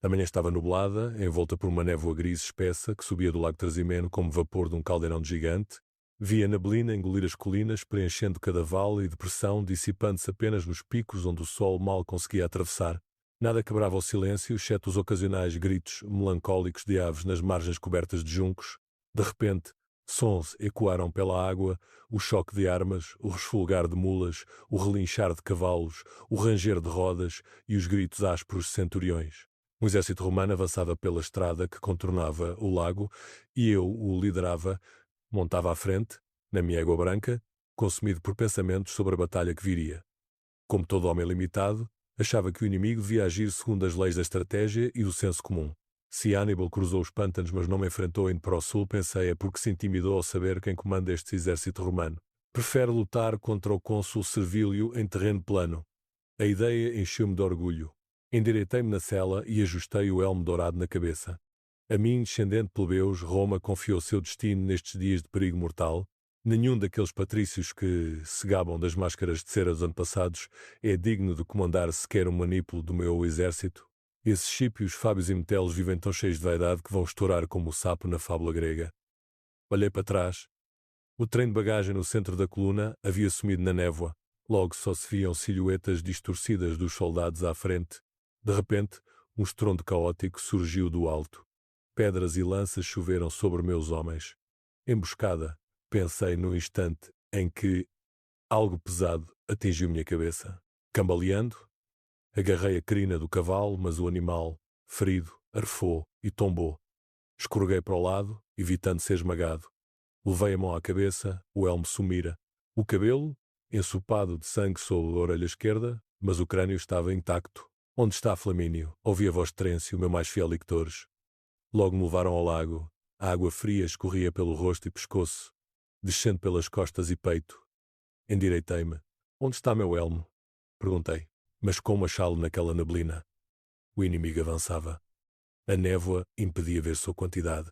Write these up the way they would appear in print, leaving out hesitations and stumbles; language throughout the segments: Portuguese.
A manhã estava nublada, envolta por uma névoa gris espessa que subia do lago Trasimeno como vapor de um caldeirão de gigante. Via a neblina engolir as colinas, preenchendo cada vale e depressão, dissipando-se apenas nos picos onde o sol mal conseguia atravessar. Nada quebrava o silêncio, exceto os ocasionais gritos melancólicos de aves nas margens cobertas de juncos. De repente, sons ecoaram pela água, o choque de armas, o resfolgar de mulas, o relinchar de cavalos, o ranger de rodas e os gritos ásperos de centuriões. Um exército romano avançava pela estrada que contornava o lago e eu o liderava, montava à frente, na minha égua branca, consumido por pensamentos sobre a batalha que viria. Como todo homem limitado, achava que o inimigo devia agir segundo as leis da estratégia e do senso comum. Se Hannibal cruzou os pântanos mas não me enfrentou indo para o sul, pensei é porque se intimidou ao saber quem comanda este exército romano. Prefere lutar contra o cônsul Servílio em terreno plano. A ideia encheu-me de orgulho. Endireitei-me na cela e ajustei o elmo dourado na cabeça. A mim, descendente de plebeus, Roma confiou seu destino nestes dias de perigo mortal. Nenhum daqueles patrícios que se gabam das máscaras de cera dos antepassados é digno de comandar sequer um manípulo do meu exército. Esses chípios, Fábios e Metelos vivem tão cheios de vaidade que vão estourar como o sapo na fábula grega. Olhei para trás. O trem de bagagem no centro da coluna havia sumido na névoa. Logo só se viam silhuetas distorcidas dos soldados à frente. De repente, um estrondo caótico surgiu do alto. Pedras e lanças choveram sobre meus homens. Emboscada, pensei no instante em que algo pesado atingiu minha cabeça. Cambaleando, agarrei a crina do cavalo, mas o animal, ferido, arfou e tombou. Escorreguei para o lado, evitando ser esmagado. Levei a mão à cabeça, o elmo sumira. O cabelo, ensopado de sangue sobre a orelha esquerda, mas o crânio estava intacto. Onde está Flamínio? Ouvi a voz de Terêncio, meu mais fiel lictores. Logo me levaram ao lago. A água fria escorria pelo rosto e pescoço, descendo pelas costas e peito. Endireitei-me. Onde está meu elmo? Perguntei. Mas como achá-lo naquela neblina? O inimigo avançava. A névoa impedia ver sua quantidade.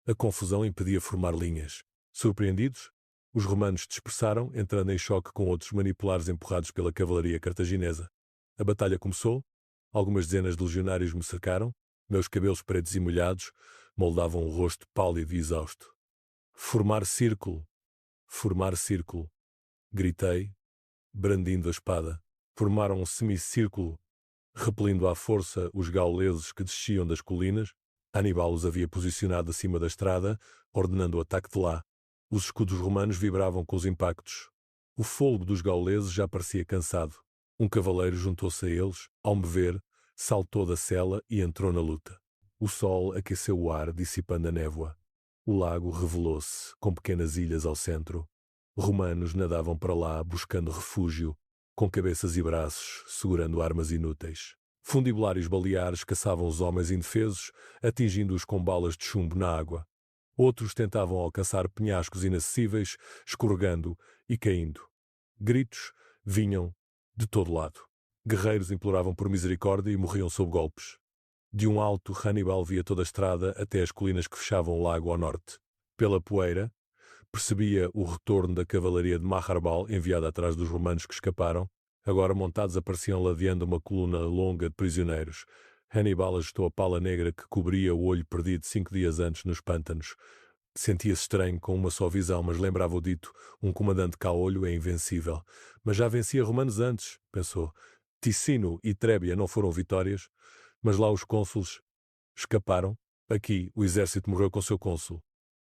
A confusão impedia formar linhas. Surpreendidos, os romanos dispersaram, entrando em choque com outros manipulares empurrados pela cavalaria cartaginesa. A batalha começou. Algumas dezenas de legionários me cercaram. Meus cabelos pretos e molhados moldavam o rosto pálido e exausto. Formar círculo! Formar círculo! Gritei, brandindo a espada. Formaram um semicírculo, repelindo à força os gauleses que desciam das colinas. Aníbal os havia posicionado acima da estrada, ordenando o ataque de lá. Os escudos romanos vibravam com os impactos. O fôlego dos gauleses já parecia cansado. Um cavaleiro juntou-se a eles, ao me ver, saltou da cela e entrou na luta. O sol aqueceu o ar, dissipando a névoa. O lago revelou-se, com pequenas ilhas ao centro. Romanos nadavam para lá, buscando refúgio, com cabeças e braços, segurando armas inúteis. Fundibulários baleares caçavam os homens indefesos, atingindo-os com balas de chumbo na água. Outros tentavam alcançar penhascos inacessíveis, escorregando e caindo. Gritos vinham de todo lado. Guerreiros imploravam por misericórdia e morriam sob golpes. De um alto, Hannibal via toda a estrada até as colinas que fechavam o lago ao norte. Pela poeira, percebia o retorno da cavalaria de Maharbal enviada atrás dos romanos que escaparam. Agora montados apareciam ladeando uma coluna longa de prisioneiros. Hannibal ajustou a pala negra que cobria o olho perdido 5 dias antes nos pântanos. Sentia-se estranho com uma só visão, mas lembrava o dito, um comandante caolho é invencível. Mas já vencia romanos antes, pensou. Ticino e Trébia não foram vitórias, mas lá os cônsules escaparam. Aqui o exército morreu com seu cônsul.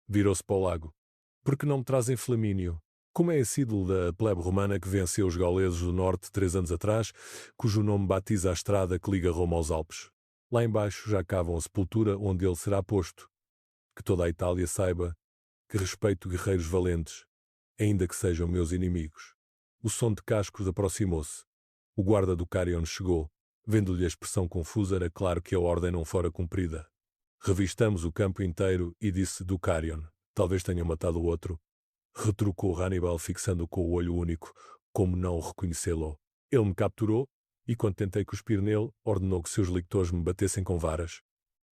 Virou-se para o lago. Por que não me trazem Flamínio? Como é esse ídolo da plebe romana que venceu os gauleses do norte 3 anos atrás, cujo nome batiza a estrada que liga Roma aos Alpes? Lá embaixo já cavam a sepultura onde ele será posto. Que toda a Itália saiba que respeito guerreiros valentes, ainda que sejam meus inimigos. O som de cascos aproximou-se. O guarda do Carion chegou. Vendo-lhe a expressão confusa, era claro que a ordem não fora cumprida. Revistamos o campo inteiro e disse do Carion. Talvez tenham matado o outro. Retrucou Hannibal, fixando-o com o olho único, como não reconhecê-lo. Ele me capturou e, quando tentei cuspir nele, ordenou que seus lictores me batessem com varas.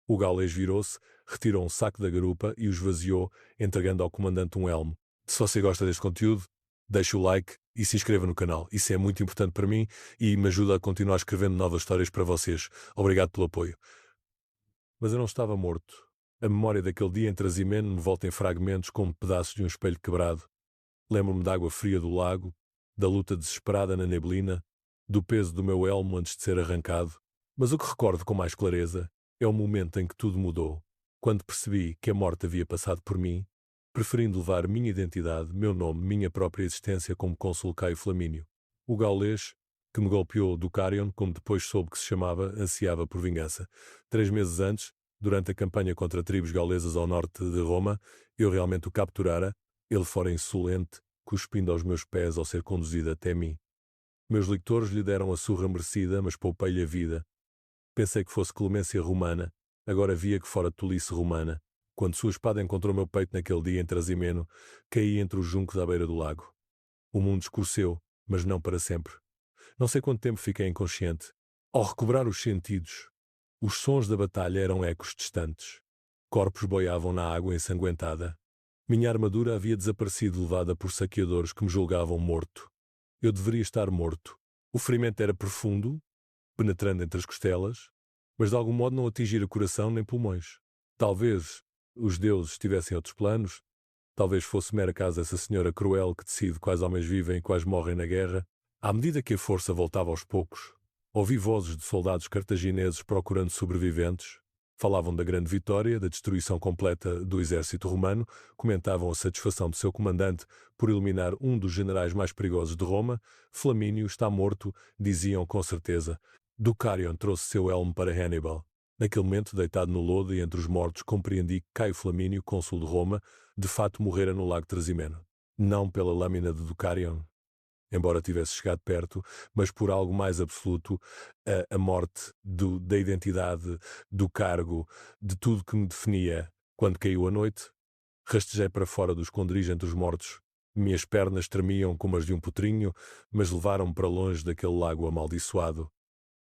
O gaulês virou-se, retirou um saco da garupa e o esvaziou, entregando ao comandante um elmo. Se você gosta deste conteúdo, deixe o like e se inscreva no canal. Isso é muito importante para mim e me ajuda a continuar escrevendo novas histórias para vocês. Obrigado pelo apoio. Mas eu não estava morto. A memória daquele dia em Trasimeno me volta em fragmentos como pedaços de um espelho quebrado. Lembro-me da água fria do lago, da luta desesperada na neblina, do peso do meu elmo antes de ser arrancado. Mas o que recordo com mais clareza é o momento em que tudo mudou, quando percebi que a morte havia passado por mim, preferindo levar minha identidade, meu nome, minha própria existência como cônsul Caio Flamínio. O gaulês, que me golpeou do Carion, como depois soube que se chamava, ansiava por vingança. 3 meses antes, durante a campanha contra tribos gaulesas ao norte de Roma, eu realmente o capturara, ele fora insolente, cuspindo aos meus pés ao ser conduzido até mim. Meus lictores lhe deram a surra merecida, mas poupei-lhe a vida. Pensei que fosse clemência romana, agora via que fora tolice romana. Quando sua espada encontrou meu peito naquele dia em Trasimeno, caí entre os juncos à beira do lago. O mundo escureceu, mas não para sempre. Não sei quanto tempo fiquei inconsciente. Ao recobrar os sentidos, os sons da batalha eram ecos distantes. Corpos boiavam na água ensanguentada. Minha armadura havia desaparecido levada por saqueadores que me julgavam morto. Eu deveria estar morto. O ferimento era profundo, penetrando entre as costelas, mas de algum modo não atingir o coração nem pulmões. Talvez os deuses tivessem outros planos, talvez fosse mera casa essa senhora cruel que decide quais homens vivem e quais morrem na guerra. À medida que a força voltava aos poucos, ouvi vozes de soldados cartagineses procurando sobreviventes. Falavam da grande vitória, da destruição completa do exército romano, comentavam a satisfação de seu comandante por eliminar um dos generais mais perigosos de Roma. Flamínio está morto, diziam com certeza. Do Carion trouxe seu elmo para Hannibal. Naquele momento, deitado no lodo e entre os mortos, compreendi que Caio Flamínio, cônsul de Roma, de fato morrera no lago Trasimeno. Não pela lâmina de Ducarion, embora tivesse chegado perto, mas por algo mais absoluto, a morte da identidade, do cargo, de tudo que me definia. Quando caiu a noite, rastejei para fora do esconderijo entre os mortos. Minhas pernas tremiam como as de um potrinho, mas levaram-me para longe daquele lago amaldiçoado.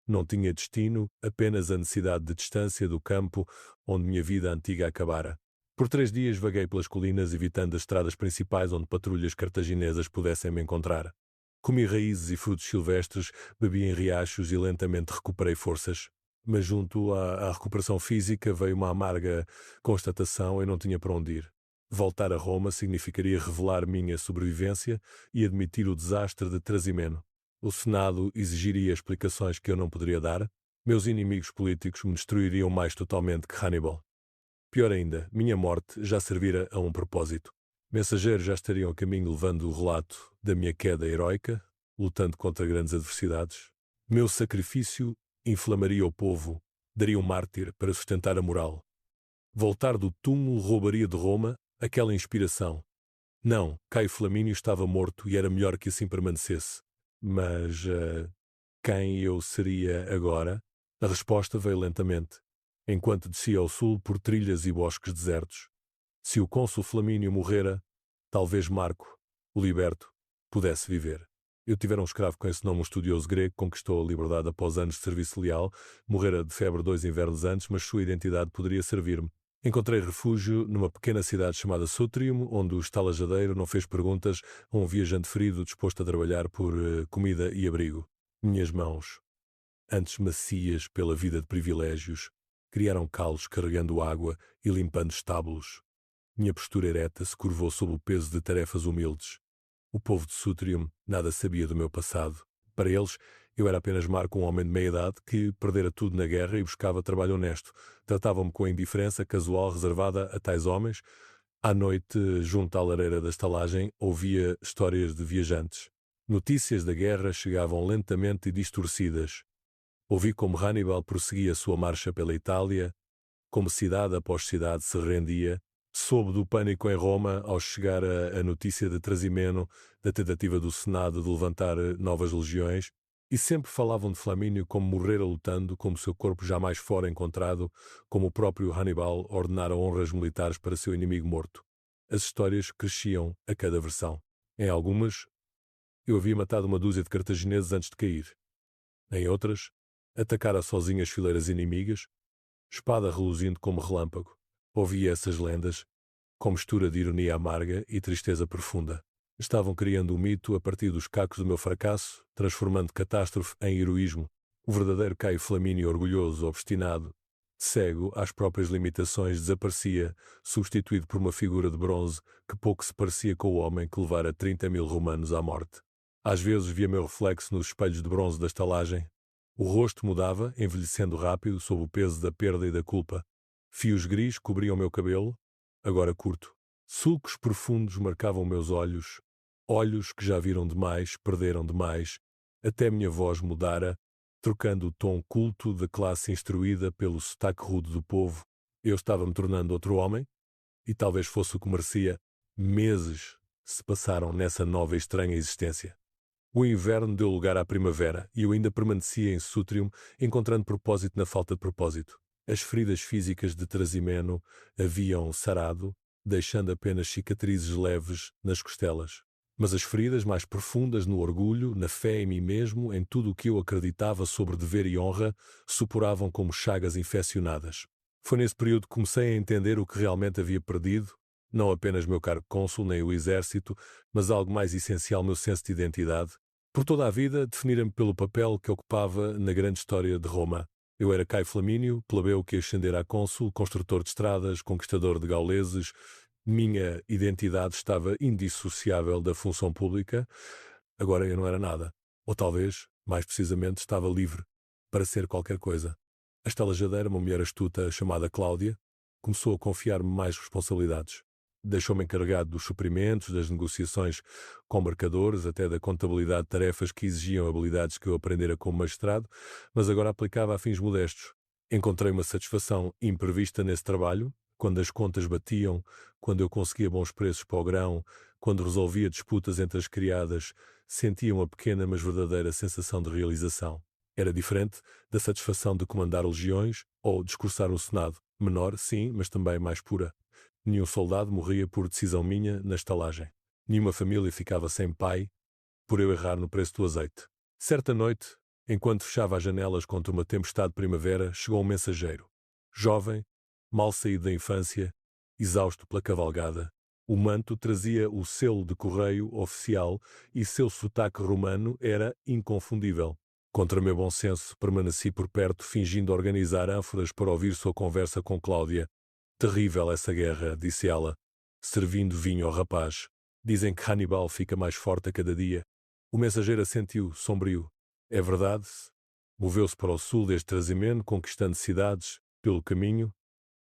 Não tinha destino, apenas a necessidade de distância do campo onde minha vida antiga acabara. Por 3 dias vaguei pelas colinas, evitando as estradas principais onde patrulhas cartaginesas pudessem me encontrar. Comi raízes e frutos silvestres, bebi em riachos e lentamente recuperei forças. Mas junto à recuperação física veio uma amarga constatação: eu não tinha para onde ir. Voltar a Roma significaria revelar minha sobrevivência e admitir o desastre de Trasimeno. O Senado exigiria explicações que eu não poderia dar. Meus inimigos políticos me destruiriam mais totalmente que Hannibal. Pior ainda, minha morte já servira a um propósito. Mensageiros já estariam a caminho levando o relato da minha queda heroica, lutando contra grandes adversidades. Meu sacrifício inflamaria o povo, daria um mártir para sustentar a moral. Voltar do túmulo roubaria de Roma aquela inspiração. Não, Caio Flamínio estava morto e era melhor que assim permanecesse. Mas quem eu seria agora? A resposta veio lentamente, enquanto descia ao sul por trilhas e bosques desertos. Se o cônsul Flamínio morrera, talvez Marco, o liberto, pudesse viver. Eu tivera um escravo com esse nome, um estudioso grego, conquistou a liberdade após anos de serviço leal, morrera de febre 2 invernos antes, mas sua identidade poderia servir-me. Encontrei refúgio numa pequena cidade chamada Sutrium, onde o estalajadeiro não fez perguntas a um viajante ferido disposto a trabalhar por comida e abrigo. Minhas mãos, antes macias pela vida de privilégios, criaram calos carregando água e limpando estábulos. Minha postura ereta se curvou sob o peso de tarefas humildes. O povo de Sutrium nada sabia do meu passado. Para eles, eu era apenas Marco, um homem de meia-idade que perdera tudo na guerra e buscava trabalho honesto. Tratavam-me com a indiferença casual reservada a tais homens. À noite, junto à lareira da estalagem, ouvia histórias de viajantes. Notícias da guerra chegavam lentamente e distorcidas. Ouvi como Hannibal prosseguia sua marcha pela Itália, como cidade após cidade se rendia. Soube do pânico em Roma ao chegar a notícia de Trasimeno, da tentativa do Senado de levantar novas legiões, e sempre falavam de Flamínio como morrera lutando, como seu corpo jamais fora encontrado, como o próprio Hannibal ordenara honras militares para seu inimigo morto. As histórias cresciam a cada versão. Em algumas, eu havia matado 1 dúzia de cartagineses antes de cair. Em outras, atacara sozinho as fileiras inimigas, espada reluzindo como relâmpago. Ouvia essas lendas, com mistura de ironia amarga e tristeza profunda. Estavam criando um mito a partir dos cacos do meu fracasso, transformando catástrofe em heroísmo. O verdadeiro Caio Flamínio orgulhoso, obstinado, Cego às próprias limitações, desaparecia, substituído por uma figura de bronze que pouco se parecia com o homem que levara 30.000 romanos à morte. Às vezes via meu reflexo nos espelhos de bronze da estalagem. O rosto mudava, envelhecendo rápido sob o peso da perda e da culpa. Fios gris cobriam meu cabelo, agora curto. Sulcos profundos marcavam meus olhos, olhos que já viram demais, perderam demais. Até minha voz mudara, trocando o tom culto da classe instruída pelo sotaque rude do povo. Eu estava me tornando outro homem, e talvez fosse o que merecia. Meses se passaram nessa nova e estranha existência. O inverno deu lugar à primavera e eu ainda permanecia em Sútrium, encontrando propósito na falta de propósito. As feridas físicas de Trasimeno haviam sarado, deixando apenas cicatrizes leves nas costelas. Mas as feridas mais profundas no orgulho, na fé em mim mesmo, em tudo o que eu acreditava sobre dever e honra, supuravam como chagas infeccionadas. Foi nesse período que comecei a entender o que realmente havia perdido, não apenas meu cargo cônsul nem o exército, mas algo mais essencial, meu senso de identidade. Por toda a vida, definira-me pelo papel que ocupava na grande história de Roma. Eu era Caio Flamínio, plebeu que ascendera a cônsul, construtor de estradas, conquistador de gauleses. Minha identidade estava indissociável da função pública. Agora eu não era nada. Ou talvez, mais precisamente, estava livre para ser qualquer coisa. A estalajadeira, uma mulher astuta chamada Cláudia, começou a confiar-me mais responsabilidades. Deixou-me encarregado dos suprimentos, das negociações com mercadores, até da contabilidade de tarefas que exigiam habilidades que eu aprendera como magistrado, mas agora aplicava a fins modestos. Encontrei uma satisfação imprevista nesse trabalho, quando as contas batiam, quando eu conseguia bons preços para o grão, quando resolvia disputas entre as criadas, sentia uma pequena mas verdadeira sensação de realização. Era diferente da satisfação de comandar legiões ou discursar no Senado. Menor, sim, mas também mais pura. Nenhum soldado morria por decisão minha na estalagem. Nenhuma família ficava sem pai por eu errar no preço do azeite. Certa noite, enquanto fechava as janelas contra uma tempestade de primavera, chegou um mensageiro. Jovem, mal saído da infância, exausto pela cavalgada. O manto trazia o selo de correio oficial e seu sotaque romano era inconfundível. Contra meu bom senso, permaneci por perto, fingindo organizar ânforas para ouvir sua conversa com Cláudia. Terrível essa guerra, disse ela, servindo vinho ao rapaz. Dizem que Hannibal fica mais forte a cada dia. O mensageiro assentiu, sombrio. É verdade? Moveu-se para o sul desde Trasimeno, conquistando cidades pelo caminho.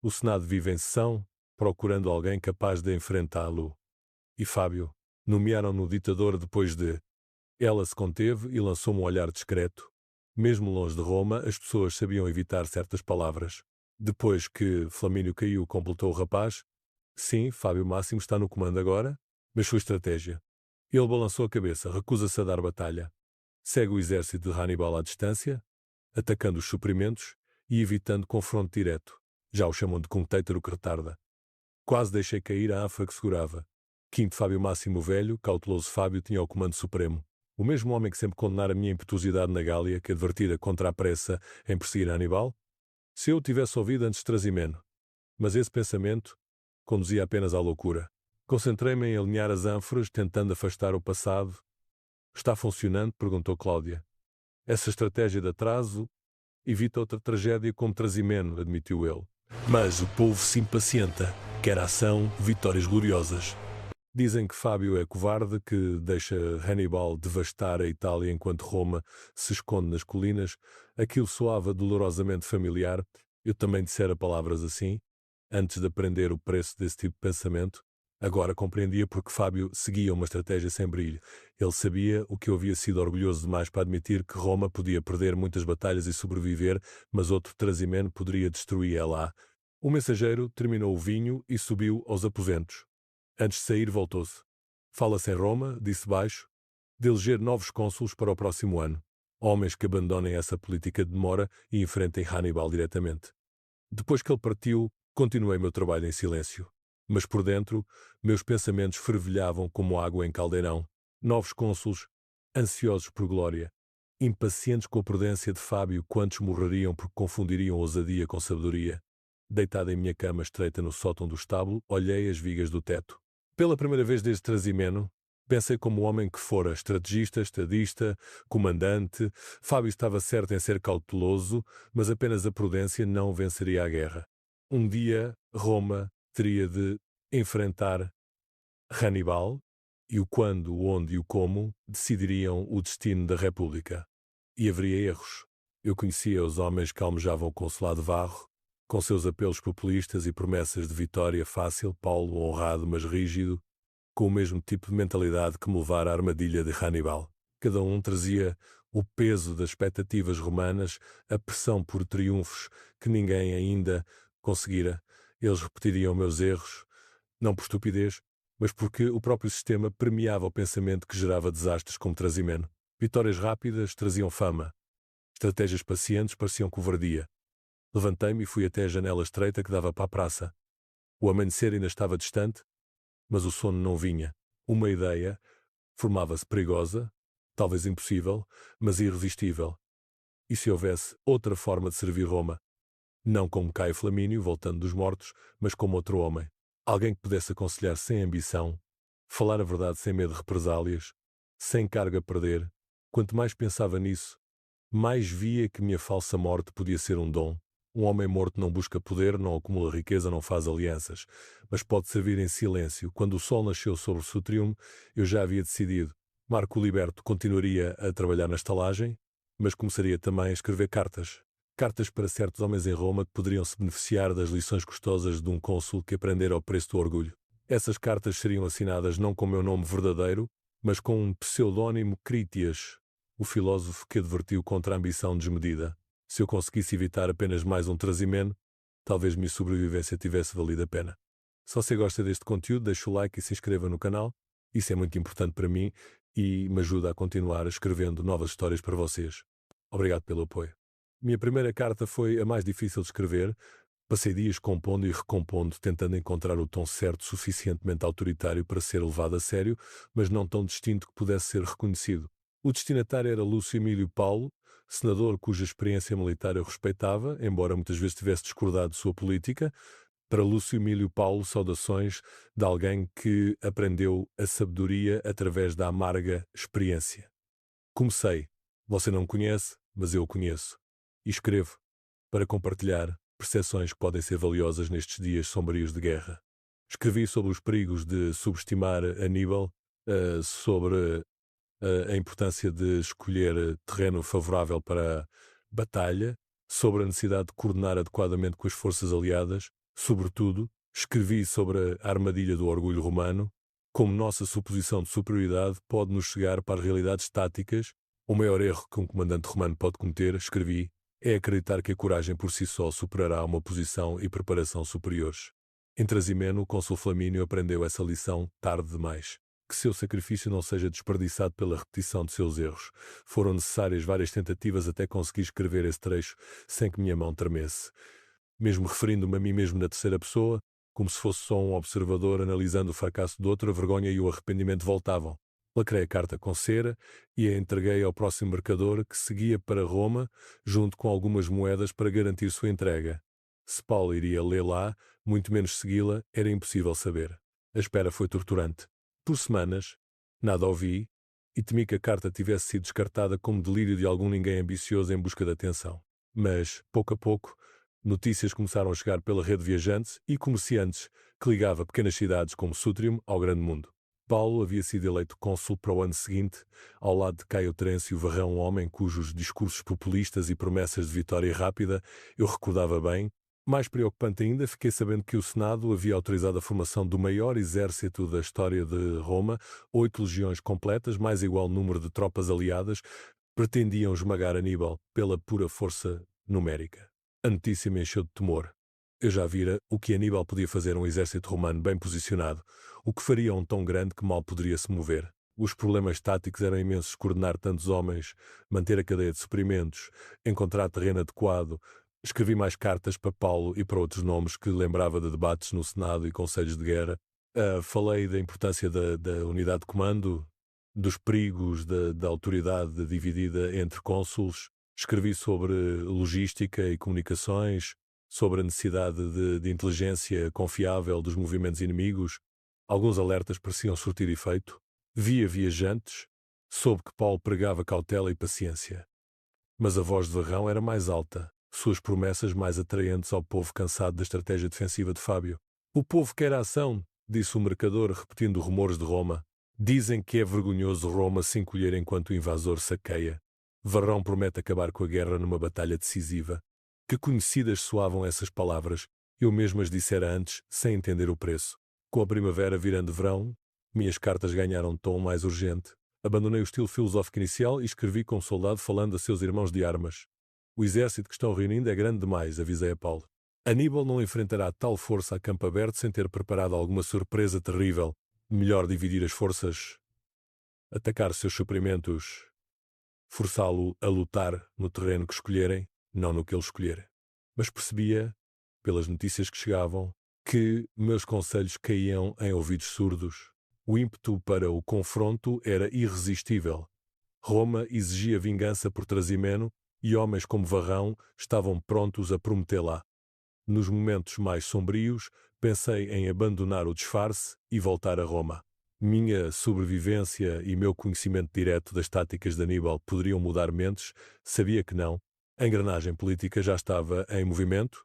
O Senado vive em sessão, procurando alguém capaz de enfrentá-lo. E Fábio? Nomearam-no ditador depois de... Ela se conteve e lançou-me um olhar discreto. Mesmo longe de Roma, as pessoas sabiam evitar certas palavras. Depois que Flamínio caiu, completou o rapaz. Sim, Fábio Máximo está no comando agora, mas sua estratégia. Ele balançou a cabeça, recusa-se a dar batalha. Segue o exército de Hannibal à distância, atacando os suprimentos e evitando confronto direto. Já o chamam de conteitero que retarda. Quase deixei cair a ânfora que segurava. Quinto Fábio Máximo Velho, cauteloso Fábio, tinha o comando supremo. O mesmo homem que sempre condenara a minha impetuosidade na Gália, que advertira contra a pressa em perseguir Hannibal. Se eu o tivesse ouvido antes de Trasimeno. Mas esse pensamento conduzia apenas à loucura. Concentrei-me em alinhar as ânforas, tentando afastar o passado. Está funcionando? Perguntou Cláudia. Essa estratégia de atraso evita outra tragédia como Trasimeno, admitiu ele. Mas o povo se impacienta. Quer ação, vitórias gloriosas. Dizem que Fábio é covarde, que deixa Hannibal devastar a Itália enquanto Roma se esconde nas colinas. Aquilo soava dolorosamente familiar. Eu também dissera palavras assim, antes de aprender o preço desse tipo de pensamento. Agora compreendia porque Fábio seguia uma estratégia sem brilho. Ele sabia o que eu havia sido orgulhoso demais para admitir, que Roma podia perder muitas batalhas e sobreviver, mas outro Trasimeno poderia destruir-a lá. O mensageiro terminou o vinho e subiu aos aposentos. Antes de sair, voltou-se. Fala-se em Roma, disse baixo, de eleger novos cônsules para o próximo ano. Homens que abandonem essa política de demora e enfrentem Hannibal diretamente. Depois que ele partiu, continuei meu trabalho em silêncio. Mas por dentro, meus pensamentos fervilhavam como água em caldeirão. Novos cônsules, ansiosos por glória, impacientes com a prudência de Fábio, quantos morreriam porque confundiriam ousadia com sabedoria. Deitado em minha cama estreita no sótão do estábulo, olhei as vigas do teto. Pela primeira vez desde Trasimeno, Pensei como o homem que fora estrategista, estadista, comandante. Fábio estava certo em ser cauteloso, mas apenas a prudência não venceria a guerra. Um dia, Roma teria de enfrentar Hannibal, e o quando, o onde e o como decidiriam o destino da República. E haveria erros. Eu conhecia os homens que almejavam o consulado Varro, com seus apelos populistas e promessas de vitória fácil, Paulo honrado mas rígido, com o mesmo tipo de mentalidade que me levara à armadilha de Hannibal. Cada um trazia o peso das expectativas romanas, a pressão por triunfos que ninguém ainda conseguira. Eles repetiriam meus erros, não por estupidez, mas porque o próprio sistema premiava o pensamento que gerava desastres como Trasimeno. Vitórias rápidas traziam fama. Estratégias pacientes pareciam covardia. Levantei-me e fui até a janela estreita que dava para a praça. O amanhecer ainda estava distante, mas o sono não vinha. Uma ideia formava-se perigosa, talvez impossível, mas irresistível. E se houvesse outra forma de servir Roma? Não como Caio Flamínio, voltando dos mortos, mas como outro homem. Alguém que pudesse aconselhar sem ambição, falar a verdade sem medo de represálias, sem carga a perder. Quanto mais pensava nisso, mais via que minha falsa morte podia ser um dom. Um homem morto não busca poder, não acumula riqueza, não faz alianças, mas pode servir em silêncio. Quando o sol nasceu sobre o Sutrium, eu já havia decidido. Marco Liberto continuaria a trabalhar na estalagem, mas começaria também a escrever cartas. Cartas para certos homens em Roma que poderiam se beneficiar das lições custosas de um cônsul que aprendera o preço do orgulho. Essas cartas seriam assinadas não com o meu nome verdadeiro, mas com um pseudónimo Critias, o filósofo que advertiu contra a ambição desmedida. Se eu conseguisse evitar apenas mais um Trasimeno, talvez minha sobrevivência tivesse valido a pena. Se você gosta deste conteúdo, deixe o like e se inscreva no canal. Isso é muito importante para mim e me ajuda a continuar escrevendo novas histórias para vocês. Obrigado pelo apoio. Minha primeira carta foi a mais difícil de escrever. Passei dias compondo e recompondo, tentando encontrar o tom certo suficientemente autoritário para ser levado a sério, mas não tão distinto que pudesse ser reconhecido. O destinatário era Lúcio Emílio Paulo, senador cuja experiência militar eu respeitava, embora muitas vezes tivesse discordado de sua política. Para Lúcio Emílio Paulo, saudações de alguém que aprendeu a sabedoria através da amarga experiência. Comecei. Você não me conhece, mas eu o conheço. E escrevo para compartilhar percepções que podem ser valiosas nestes dias sombrios de guerra. Escrevi sobre os perigos de subestimar Aníbal, sobre a importância de escolher terreno favorável para a batalha, sobre a necessidade de coordenar adequadamente com as forças aliadas. Sobretudo, escrevi sobre a armadilha do orgulho romano, como nossa suposição de superioridade pode nos chegar para as realidades táticas. O maior erro que um comandante romano pode cometer, escrevi, é acreditar que a coragem por si só superará uma posição e preparação superiores. Em Trasimeno, o cônsul Flamínio aprendeu essa lição tarde demais. Que seu sacrifício não seja desperdiçado pela repetição de seus erros. Foram necessárias várias tentativas até conseguir escrever esse trecho sem que minha mão tremesse. Mesmo referindo-me a mim mesmo na terceira pessoa, como se fosse só um observador analisando o fracasso do outro, a vergonha e o arrependimento voltavam. Lacrei a carta com cera e a entreguei ao próximo mercador que seguia para Roma, junto com algumas moedas para garantir sua entrega. Se Paulo iria lê-la, muito menos segui-la, era impossível saber. A espera foi torturante. Por semanas, nada ouvi e temi que a carta tivesse sido descartada como delírio de algum ninguém ambicioso em busca de atenção. Mas, pouco a pouco, notícias começaram a chegar pela rede de viajantes e comerciantes que ligava pequenas cidades como Sutrium ao grande mundo. Paulo havia sido eleito cônsul para o ano seguinte, ao lado de Caio Terêncio Varrão, um homem cujos discursos populistas e promessas de vitória rápida eu recordava bem. Mais preocupante ainda, fiquei sabendo que o Senado havia autorizado a formação do maior exército da história de Roma, 8 legiões completas, mais igual número de tropas aliadas, pretendiam esmagar Aníbal pela pura força numérica. A notícia me encheu de temor. Eu já vira o que Aníbal podia fazer a um exército romano bem posicionado, o que faria um tão grande que mal poderia se mover. Os problemas táticos eram imensos: coordenar tantos homens, manter a cadeia de suprimentos, encontrar terreno adequado. Escrevi mais cartas para Paulo e para outros nomes que lembrava de debates no Senado e conselhos de guerra. Falei da importância da unidade de comando, dos perigos da autoridade dividida entre cônsules. Escrevi sobre logística e comunicações, sobre a necessidade de inteligência confiável dos movimentos inimigos. Alguns alertas pareciam surtir efeito. Via viajantes, soube que Paulo pregava cautela e paciência. Mas a voz de Varrão era mais alta, suas promessas mais atraentes ao povo cansado da estratégia defensiva de Fábio. O povo quer a ação, disse o mercador, repetindo rumores de Roma. Dizem que é vergonhoso Roma se encolher enquanto o invasor saqueia. Varrão promete acabar com a guerra numa batalha decisiva. Que conhecidas soavam essas palavras, eu mesmo as dissera antes, sem entender o preço. Com a primavera virando verão, minhas cartas ganharam tom mais urgente. Abandonei o estilo filosófico inicial e escrevi com um soldado falando a seus irmãos de armas. O exército que estão reunindo é grande demais, avisei a Paulo. Aníbal não enfrentará tal força a campo aberto sem ter preparado alguma surpresa terrível. Melhor dividir as forças, atacar seus suprimentos, forçá-lo a lutar no terreno que escolherem, não no que ele escolher. Mas percebia, pelas notícias que chegavam, que meus conselhos caíam em ouvidos surdos. O ímpeto para o confronto era irresistível. Roma exigia vingança por Trasimeno e homens como Varrão estavam prontos a prometê-la. Nos momentos mais sombrios, pensei em abandonar o disfarce e voltar a Roma. Minha sobrevivência e meu conhecimento direto das táticas de Aníbal poderiam mudar mentes, sabia que não. A engrenagem política já estava em movimento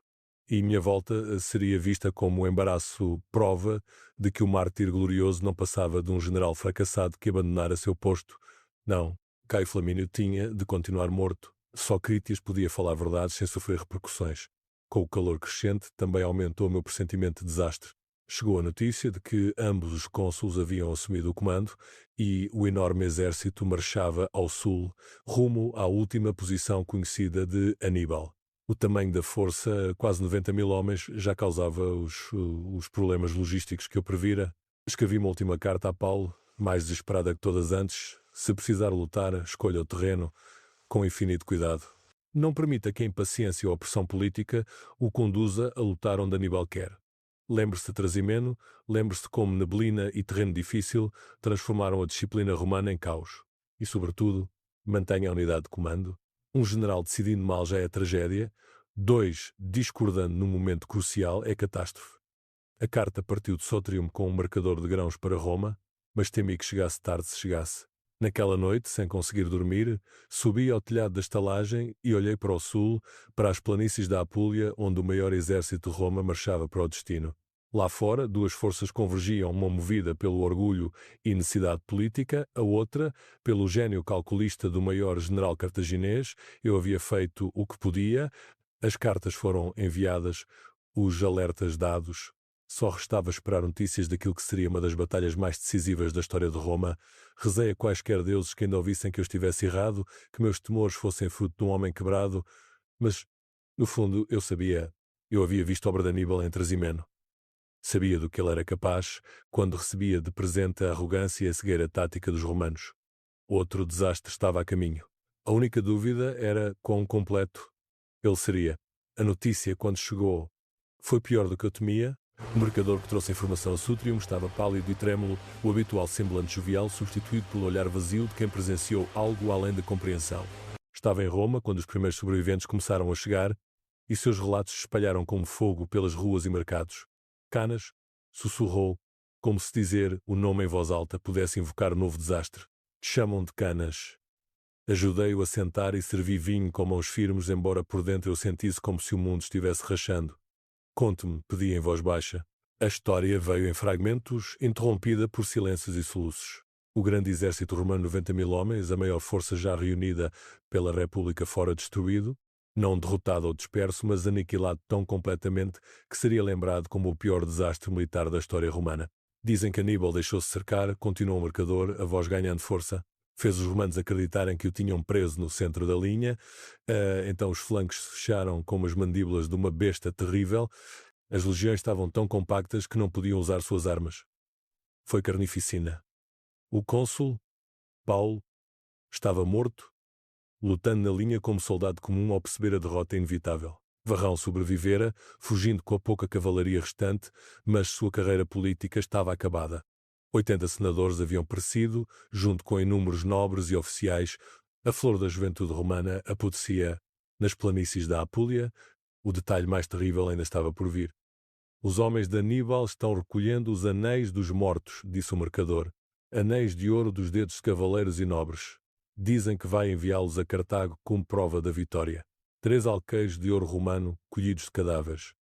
e minha volta seria vista como um embaraço prova de que o mártir glorioso não passava de um general fracassado que abandonara seu posto. Não, Caio Flamínio tinha de continuar morto. Só Crítias podia falar verdades sem sofrer repercussões. Com o calor crescente, também aumentou o meu pressentimento de desastre. Chegou a notícia de que ambos os cônsules haviam assumido o comando e o enorme exército marchava ao sul, rumo à última posição conhecida de Aníbal. O tamanho da força, quase 90 mil homens, já causava os problemas logísticos que eu previra. Escrevi uma última carta a Paulo, mais desesperada que todas antes. Se precisar lutar, escolha o terreno, com infinito cuidado. Não permita que a impaciência ou a pressão política o conduza a lutar onde Aníbal quer. Lembre-se de Trasimeno, lembre-se de como neblina e terreno difícil transformaram a disciplina romana em caos. E, sobretudo, mantenha a unidade de comando. Um general decidindo mal já é tragédia. 2, discordando num momento crucial, é catástrofe. A carta partiu de Sotrium com um marcador de grãos para Roma, mas temi que chegasse tarde se chegasse. Naquela noite, sem conseguir dormir, subi ao telhado da estalagem e olhei para o sul, para as planícies da Apulia, onde o maior exército de Roma marchava para o destino. Lá fora, duas forças convergiam, uma movida pelo orgulho e necessidade política, a outra, pelo gênio calculista do maior general cartaginês. Eu havia feito o que podia, as cartas foram enviadas, os alertas dados. Só restava esperar notícias daquilo que seria uma das batalhas mais decisivas da história de Roma. Rezei a quaisquer deuses que ainda ouvissem que eu estivesse errado, que meus temores fossem fruto de um homem quebrado. Mas, no fundo, eu sabia. Eu havia visto a obra de Aníbal em Trasimeno. Sabia do que ele era capaz quando recebia de presente a arrogância e a cegueira tática dos romanos. Outro desastre estava a caminho. A única dúvida era quão completo ele seria. A notícia, quando chegou, foi pior do que eu temia. O mercador que trouxe a informação a Sutrium estava pálido e trêmulo, o habitual semblante jovial substituído pelo olhar vazio de quem presenciou algo além da compreensão. Estava em Roma quando os primeiros sobreviventes começaram a chegar e seus relatos se espalharam como fogo pelas ruas e mercados. Canas sussurrou, como se dizer o nome em voz alta pudesse invocar um novo desastre. Te chamam de Canas. Ajudei-o a sentar e servi vinho com mãos firmes, embora por dentro eu sentisse como se o mundo estivesse rachando. Conte-me, pedi em voz baixa. A história veio em fragmentos, interrompida por silêncios e soluços. O grande exército romano, 90 mil homens, a maior força já reunida pela República fora destruído, não derrotado ou disperso, mas aniquilado tão completamente que seria lembrado como o pior desastre militar da história romana. Dizem que Aníbal deixou-se cercar, continuou o marcador, a voz ganhando força. Fez os romanos acreditarem que o tinham preso no centro da linha. Então os flancos se fecharam como as mandíbulas de uma besta terrível. As legiões estavam tão compactas que não podiam usar suas armas. Foi carnificina. O cônsul, Paulo, estava morto, lutando na linha como soldado comum ao perceber a derrota inevitável. Varrão sobrevivera, fugindo com a pouca cavalaria restante, mas sua carreira política estava acabada. 80 senadores haviam perecido, junto com inúmeros nobres e oficiais. A flor da juventude romana apodrecia nas planícies da Apulia. O detalhe mais terrível ainda estava por vir. Os homens de Aníbal estão recolhendo os anéis dos mortos, disse o mercador. anéis de ouro dos dedos de cavaleiros e nobres. Dizem que vai enviá-los a Cartago como prova da vitória. 3 alqueires de ouro romano colhidos de cadáveres.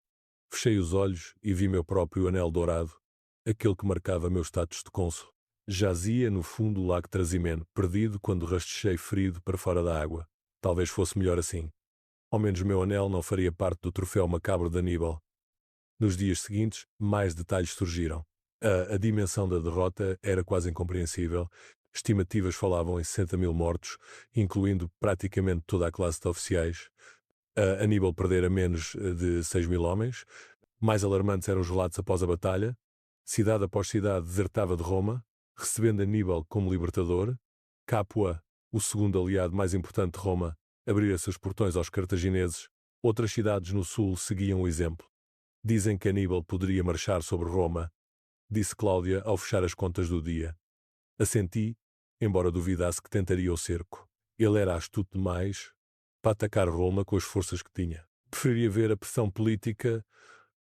Fechei os olhos e vi meu próprio anel dourado, aquele que marcava meu status de cônsul. Jazia no fundo do lago Trasimeno, perdido quando rastejei ferido para fora da água. Talvez fosse melhor assim. Ao menos meu anel não faria parte do troféu macabro de Aníbal. Nos dias seguintes, mais detalhes surgiram. A dimensão da derrota era quase incompreensível. Estimativas falavam em 60.000 mortos, incluindo praticamente toda a classe de oficiais. Aníbal perdera menos de 6.000 homens. Mais alarmantes eram os relatos após a batalha. Cidade após cidade desertava de Roma, recebendo Aníbal como libertador. Capua, o segundo aliado mais importante de Roma, abria seus portões aos cartagineses. Outras cidades no sul seguiam o exemplo. Dizem que Aníbal poderia marchar sobre Roma, disse Cláudia ao fechar as contas do dia. Assenti, embora duvidasse que tentaria o cerco. Ele era astuto demais para atacar Roma com as forças que tinha. Preferiria ver a pressão política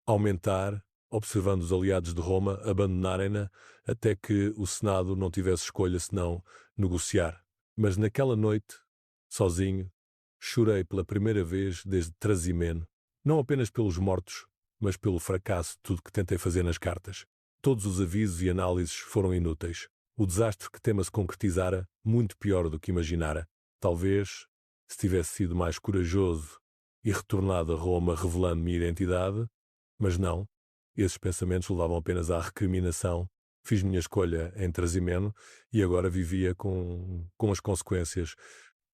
aumentar, observando os aliados de Roma abandonarem-na até que o Senado não tivesse escolha senão negociar. Mas naquela noite, sozinho, chorei pela primeira vez desde Trasimeno, não apenas pelos mortos, mas pelo fracasso de tudo que tentei fazer nas cartas. Todos os avisos e análises foram inúteis. O desastre que tema se concretizara, muito pior do que imaginara. Talvez, se tivesse sido mais corajoso e retornado a Roma revelando minha identidade, mas não. Esses pensamentos levavam apenas à recriminação. Fiz minha escolha em Trasimeno e agora vivia com as consequências.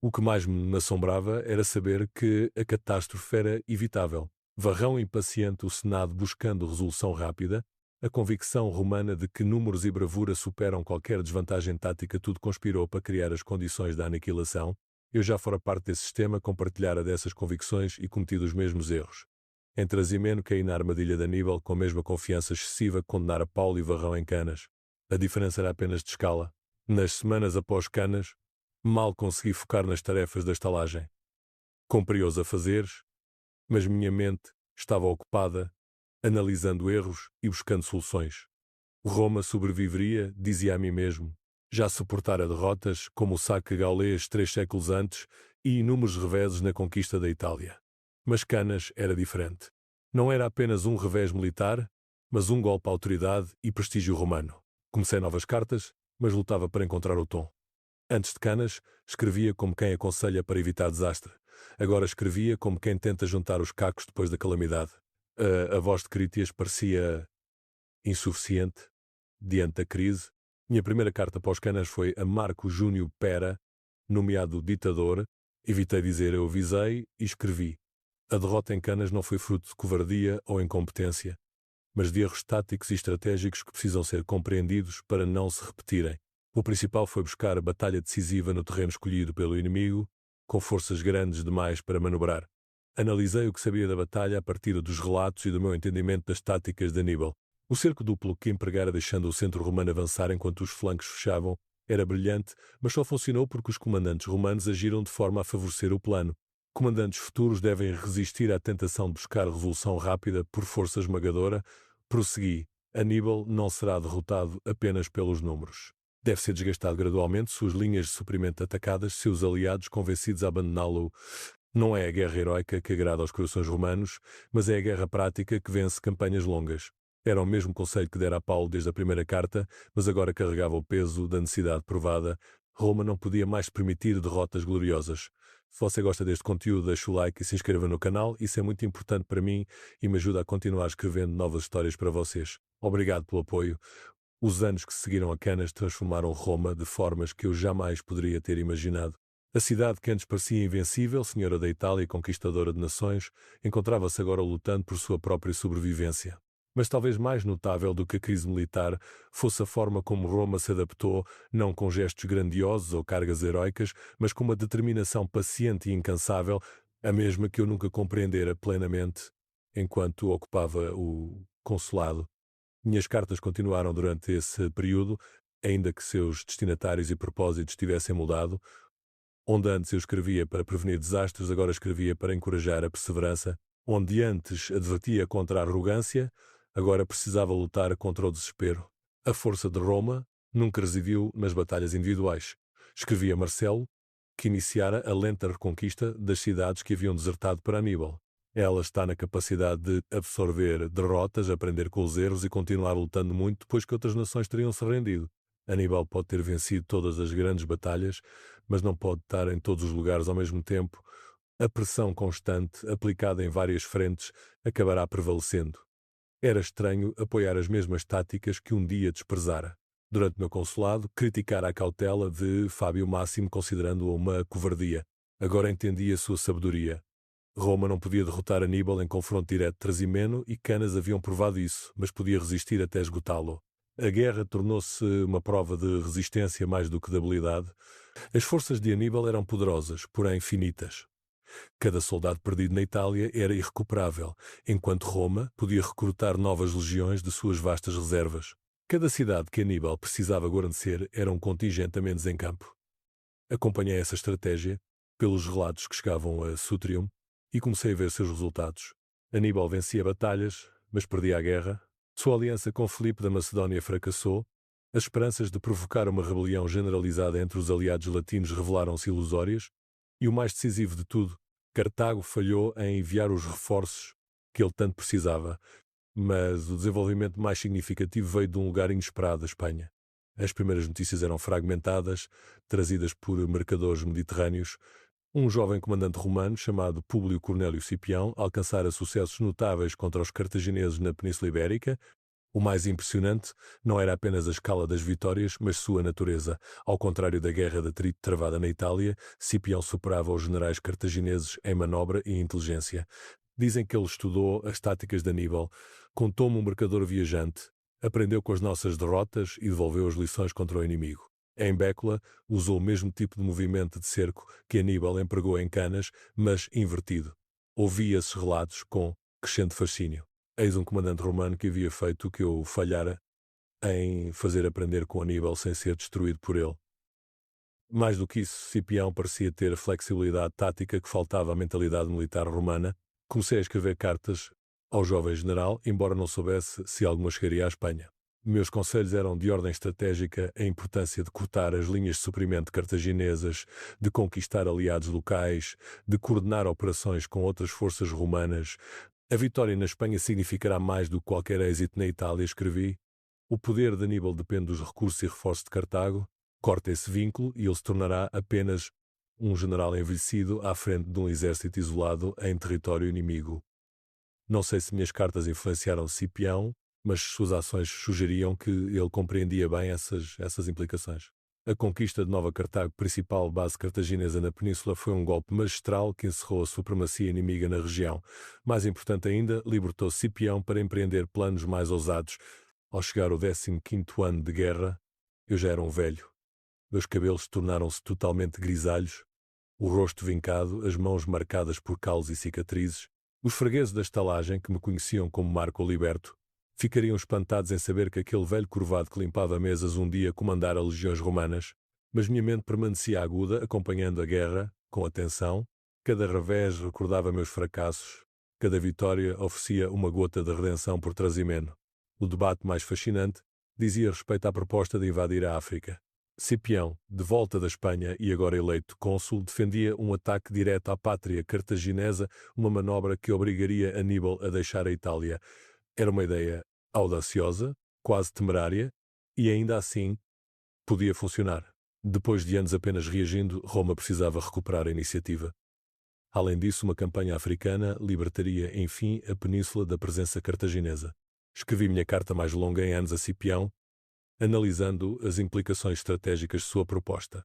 O que mais me assombrava era saber que a catástrofe era evitável. Varrão impaciente o Senado buscando resolução rápida, a convicção romana de que números e bravura superam qualquer desvantagem tática, tudo conspirou para criar as condições da aniquilação. Eu já fora parte desse sistema, compartilhara dessas convicções e cometido os mesmos erros. Em Trasimeno caí na armadilha de Aníbal com a mesma confiança excessiva que condenara Paulo e Varrão em Canas. A diferença era apenas de escala. Nas semanas após Canas, mal consegui focar nas tarefas da estalagem. Cumpri os afazeres, mas minha mente estava ocupada, analisando erros e buscando soluções. Roma sobreviveria, dizia a mim mesmo. Já suportara derrotas, como o saque gaulês 3 séculos antes e inúmeros reveses na conquista da Itália. Mas Canas era diferente. Não era apenas um revés militar, mas um golpe à autoridade e prestígio romano. Comecei novas cartas, mas lutava para encontrar o tom. Antes de Canas, escrevia como quem aconselha para evitar desastre. Agora escrevia como quem tenta juntar os cacos depois da calamidade. A voz de Crítias parecia insuficiente diante da crise. Minha primeira carta após Canas foi a Marco Júnior Pera, nomeado ditador. Evitei dizer eu avisei e escrevi. A derrota em Canas não foi fruto de covardia ou incompetência, mas de erros táticos e estratégicos que precisam ser compreendidos para não se repetirem. O principal foi buscar a batalha decisiva no terreno escolhido pelo inimigo, com forças grandes demais para manobrar. Analisei o que sabia da batalha a partir dos relatos e do meu entendimento das táticas de Aníbal. O cerco duplo que empregara deixando o centro romano avançar enquanto os flancos fechavam era brilhante, mas só funcionou porque os comandantes romanos agiram de forma a favorecer o plano. Comandantes futuros devem resistir à tentação de buscar resolução rápida por força esmagadora. Prossegui. Aníbal não será derrotado apenas pelos números. Deve ser desgastado gradualmente, suas linhas de suprimento atacadas, seus aliados convencidos a abandoná-lo. Não é a guerra heroica que agrada aos corações romanos, mas é a guerra prática que vence campanhas longas. Era o mesmo conselho que dera a Paulo desde a primeira carta, mas agora carregava o peso da necessidade provada. Roma não podia mais permitir derrotas gloriosas. Se você gosta deste conteúdo, deixe o like e se inscreva no canal. Isso é muito importante para mim e me ajuda a continuar escrevendo novas histórias para vocês. Obrigado pelo apoio. Os anos que seguiram a Canas transformaram Roma de formas que eu jamais poderia ter imaginado. A cidade que antes parecia invencível, senhora da Itália e conquistadora de nações, encontrava-se agora lutando por sua própria sobrevivência. Mas talvez mais notável do que a crise militar fosse a forma como Roma se adaptou, não com gestos grandiosos ou cargas heroicas, mas com uma determinação paciente e incansável, a mesma que eu nunca compreendera plenamente enquanto ocupava o consulado. Minhas cartas continuaram durante esse período, ainda que seus destinatários e propósitos tivessem mudado. Onde antes eu escrevia para prevenir desastres, agora escrevia para encorajar a perseverança. Onde antes advertia contra a arrogância, agora precisava lutar contra o desespero. A força de Roma Nunca residiu nas batalhas individuais. Escrevia Marcelo que iniciara a lenta reconquista das cidades que haviam desertado para Aníbal. Ela está na capacidade de absorver derrotas, aprender com os erros e continuar lutando muito depois que outras nações teriam se rendido. Aníbal pode ter vencido todas as grandes batalhas, mas não pode estar em todos os lugares ao mesmo tempo. A pressão constante, aplicada em várias frentes, acabará prevalecendo. Era estranho apoiar as mesmas táticas que um dia desprezara. Durante meu consulado, criticara a cautela de Fábio Máximo, considerando-a uma covardia. Agora entendi a sua sabedoria. Roma não podia derrotar Aníbal em confronto direto de Trasimeno e Canas haviam provado isso, mas podia resistir até esgotá-lo. A guerra tornou-se uma prova de resistência mais do que de habilidade. As forças de Aníbal eram poderosas, porém finitas. Cada soldado perdido na Itália era irrecuperável, enquanto Roma podia recrutar novas legiões de suas vastas reservas. Cada cidade que Aníbal precisava guarnecer era um contingente a menos em campo. Acompanhei essa estratégia pelos relatos que chegavam a Sutrium e comecei a ver seus resultados. Aníbal vencia batalhas, mas perdia a guerra. Sua aliança com Filipe da Macedónia fracassou. As esperanças de provocar uma rebelião generalizada entre os aliados latinos revelaram-se ilusórias. E o mais decisivo de tudo, Cartago falhou em enviar os reforços que ele tanto precisava. Mas o desenvolvimento mais significativo veio de um lugar inesperado da Espanha. As primeiras notícias eram fragmentadas, trazidas por mercadores mediterrâneos. Um jovem comandante romano chamado Públio Cornélio Cipião alcançara sucessos notáveis contra os cartagineses na Península Ibérica. O mais impressionante não era apenas a escala das vitórias, mas sua natureza. Ao contrário da guerra de atrito travada na Itália, Cipião superava os generais cartagineses em manobra e inteligência. Dizem que ele estudou as táticas de Aníbal, contou-me um mercador viajante, aprendeu com as nossas derrotas e devolveu as lições contra o inimigo. Em Bécula, usou o mesmo tipo de movimento de cerco que Aníbal empregou em Canas, mas invertido. Ouvi esses relatos com crescente fascínio. Eis um comandante romano que havia feito o que eu falhara em fazer aprender com Aníbal sem ser destruído por ele. Mais do que isso, Cipião parecia ter a flexibilidade tática que faltava à mentalidade militar romana. Comecei a escrever cartas ao jovem general, embora não soubesse se alguma chegaria à Espanha. Meus conselhos eram de ordem estratégica, a importância de cortar as linhas de suprimento cartaginesas, de conquistar aliados locais, de coordenar operações com outras forças romanas. A vitória na Espanha significará mais do que qualquer êxito na Itália, escrevi. O poder de Aníbal depende dos recursos e reforços de Cartago. Corta esse vínculo e ele se tornará apenas um general envelhecido à frente de um exército isolado em território inimigo. Não sei se minhas cartas influenciaram Cipião, mas suas ações sugeriam que ele compreendia bem essas implicações. A conquista de Nova Cartago, principal base cartaginesa na península, foi um golpe magistral que encerrou a supremacia inimiga na região. Mais importante ainda, libertou Cipião para empreender planos mais ousados. Ao chegar ao 15º ano de guerra, eu já era um velho. Meus cabelos tornaram-se totalmente grisalhos, o rosto vincado, as mãos marcadas por calos e cicatrizes. Os fregueses da estalagem, que me conheciam como Marco Liberto, ficariam espantados em saber que aquele velho curvado que limpava mesas um dia comandara legiões romanas, mas minha mente permanecia aguda, acompanhando a guerra, com atenção. Cada revés recordava meus fracassos, cada vitória oferecia uma gota de redenção por Trasimeno. O debate mais fascinante dizia respeito à proposta de invadir a África. Cipião, de volta da Espanha e agora eleito cônsul, defendia um ataque direto à pátria cartaginesa, uma manobra que obrigaria Aníbal a deixar a Itália. Era uma ideia audaciosa, quase temerária, e ainda assim podia funcionar. Depois de anos apenas reagindo, Roma precisava recuperar a iniciativa. Além disso, uma campanha africana libertaria, enfim, a península da presença cartaginesa. Escrevi minha carta mais longa em anos a Cipião, analisando as implicações estratégicas de sua proposta.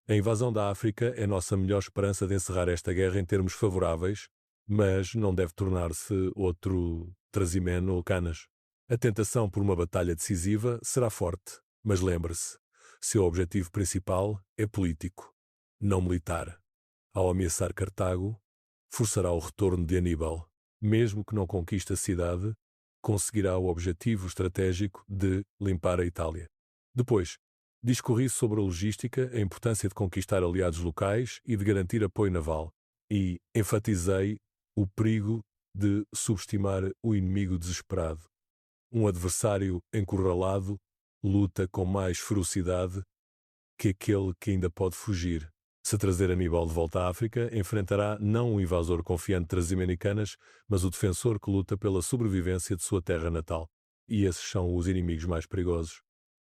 A invasão da África é nossa melhor esperança de encerrar esta guerra em termos favoráveis, mas não deve tornar-se outro Trasimeno ou Canas. A tentação por uma batalha decisiva será forte, mas lembre-se, seu objetivo principal é político, não militar. Ao ameaçar Cartago, forçará o retorno de Aníbal. Mesmo que não conquiste a cidade, conseguirá o objetivo estratégico de limpar a Itália. Depois, discorri sobre a logística, a importância de conquistar aliados locais e de garantir apoio naval, e enfatizei o perigo de subestimar o inimigo desesperado. Um adversário encurralado luta com mais ferocidade que aquele que ainda pode fugir. Se trazer Aníbal de volta à África, enfrentará não um invasor confiante das Americanas, mas o defensor que luta pela sobrevivência de sua terra natal. E esses são os inimigos mais perigosos.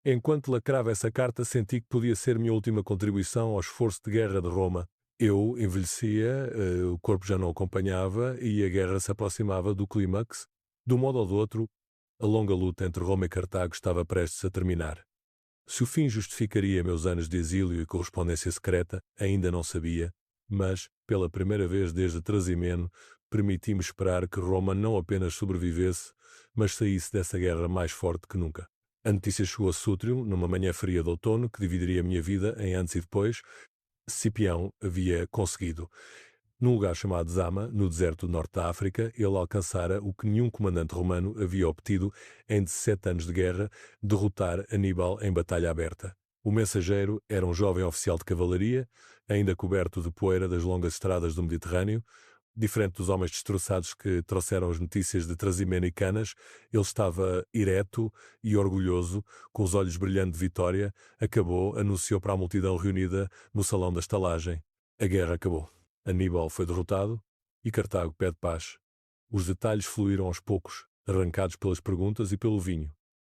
Enquanto lacrava essa carta, senti que podia ser minha última contribuição ao esforço de guerra de Roma. Eu envelhecia, o corpo já não acompanhava e a guerra se aproximava do clímax. De um modo ou do outro, a longa luta entre Roma e Cartago estava prestes a terminar. Se o fim justificaria meus anos de exílio e correspondência secreta, ainda não sabia, mas, pela primeira vez desde Trasimeno, permiti-me esperar que Roma não apenas sobrevivesse, mas saísse dessa guerra mais forte que nunca. A notícia chegou a Sútrio, numa manhã fria de outono, que dividiria a minha vida em antes e depois. Cipião havia conseguido. Num lugar chamado Zama, no deserto do norte da África, ele alcançara o que nenhum comandante romano havia obtido em 17 anos de guerra, derrotar Aníbal em batalha aberta. O mensageiro era um jovem oficial de cavalaria, ainda coberto de poeira das longas estradas do Mediterrâneo. Diferente dos homens destroçados que trouxeram as notícias de Trasimeno e Canas, ele estava ereto e orgulhoso, com os olhos brilhando de vitória. Anunciou para a multidão reunida no salão da estalagem. A guerra acabou. Aníbal foi derrotado e Cartago pede paz. Os detalhes fluíram aos poucos, arrancados pelas perguntas e pelo vinho.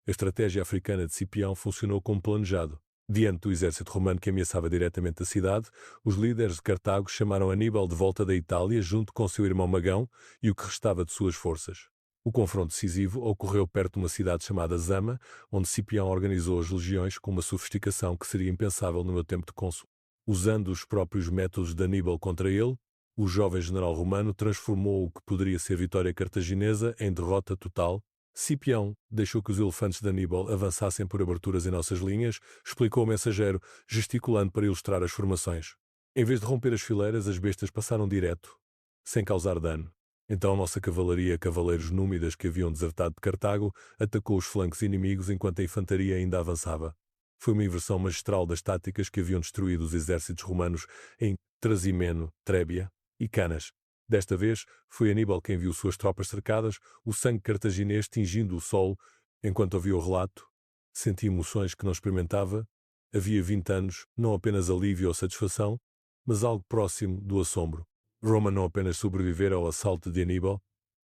A estratégia africana de Cipião funcionou como planejado. Diante do exército romano que ameaçava diretamente a cidade, os líderes de Cartago chamaram Aníbal de volta da Itália junto com seu irmão Magão e o que restava de suas forças. O confronto decisivo ocorreu perto de uma cidade chamada Zama, onde Cipião organizou as legiões com uma sofisticação que seria impensável no meu tempo de cônsul. Usando os próprios métodos de Aníbal contra ele, o jovem general romano transformou o que poderia ser vitória cartaginesa em derrota total. Cipião deixou que os elefantes de Aníbal avançassem por aberturas em nossas linhas, explicou o mensageiro, gesticulando para ilustrar as formações. Em vez de romper as fileiras, as bestas passaram direto, sem causar dano. Então a nossa cavalaria, cavaleiros númidas que haviam desertado de Cartago, atacou os flancos inimigos enquanto a infantaria ainda avançava. Foi uma inversão magistral das táticas que haviam destruído os exércitos romanos em Trasimeno, Trébia e Canas. Desta vez, foi Aníbal quem viu suas tropas cercadas, o sangue cartaginês tingindo o solo. Enquanto ouvia o relato, senti emoções que não experimentava. Havia 20 anos, não apenas alívio ou satisfação, mas algo próximo do assombro. Roma não apenas sobrevivera ao assalto de Aníbal,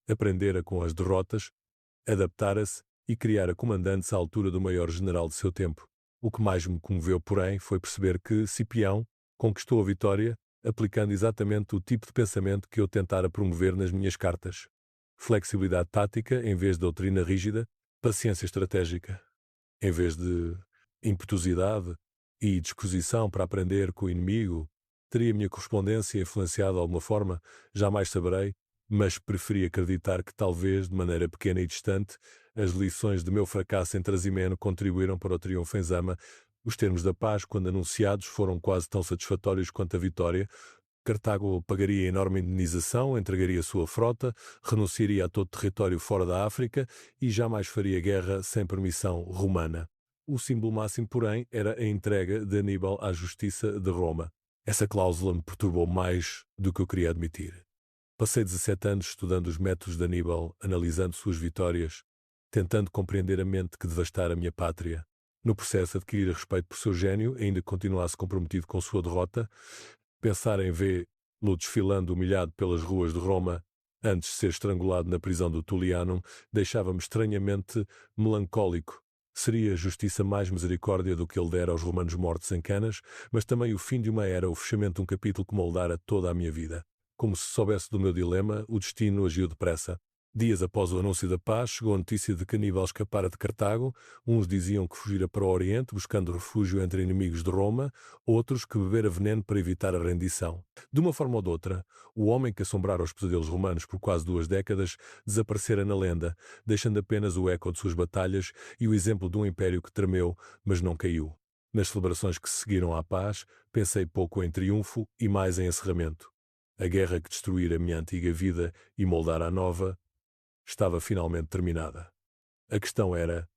aprendera com as derrotas, adaptara-se e criara comandantes à altura do maior general de seu tempo. O que mais me comoveu, porém, foi perceber que Cipião conquistou a vitória aplicando exatamente o tipo de pensamento que eu tentara promover nas minhas cartas. Flexibilidade tática em vez de doutrina rígida, paciência estratégica em vez de impetuosidade e disposição para aprender com o inimigo. Teria a minha correspondência influenciado de alguma forma? Jamais saberei, mas preferi acreditar que talvez, de maneira pequena e distante, as lições de meu fracasso em Trasimeno contribuíram para o triunfo em Zama. Os termos da paz, quando anunciados, foram quase tão satisfatórios quanto a vitória. Cartago pagaria enorme indenização, entregaria sua frota, renunciaria a todo território fora da África e jamais faria guerra sem permissão romana. O símbolo máximo, porém, era a entrega de Aníbal à justiça de Roma. Essa cláusula me perturbou mais do que eu queria admitir. Passei 17 anos estudando os métodos de Aníbal, analisando suas vitórias, tentando compreender a mente que devastara a minha pátria. No processo, adquirir respeito por seu gênio, ainda que continuasse comprometido com sua derrota. Pensar em vê-lo desfilando humilhado pelas ruas de Roma, antes de ser estrangulado na prisão do Tullianum, deixava-me estranhamente melancólico. Seria a justiça mais misericórdia do que ele dera aos romanos mortos em Canas, mas também o fim de uma era, o fechamento de um capítulo que moldara toda a minha vida. Como se soubesse do meu dilema, o destino agiu depressa. Dias após o anúncio da paz, chegou a notícia de que Aníbal escapara de Cartago. Uns diziam que fugira para o Oriente, buscando refúgio entre inimigos de Roma, outros que bebera veneno para evitar a rendição. De uma forma ou de outra, o homem que assombrara os pesadelos romanos por quase 2 décadas desaparecera na lenda, deixando apenas o eco de suas batalhas e o exemplo de um império que tremeu, mas não caiu. Nas celebrações que se seguiram à paz, pensei pouco em triunfo e mais em encerramento. A guerra que destruíra a minha antiga vida e moldara a nova estava finalmente terminada. A questão era,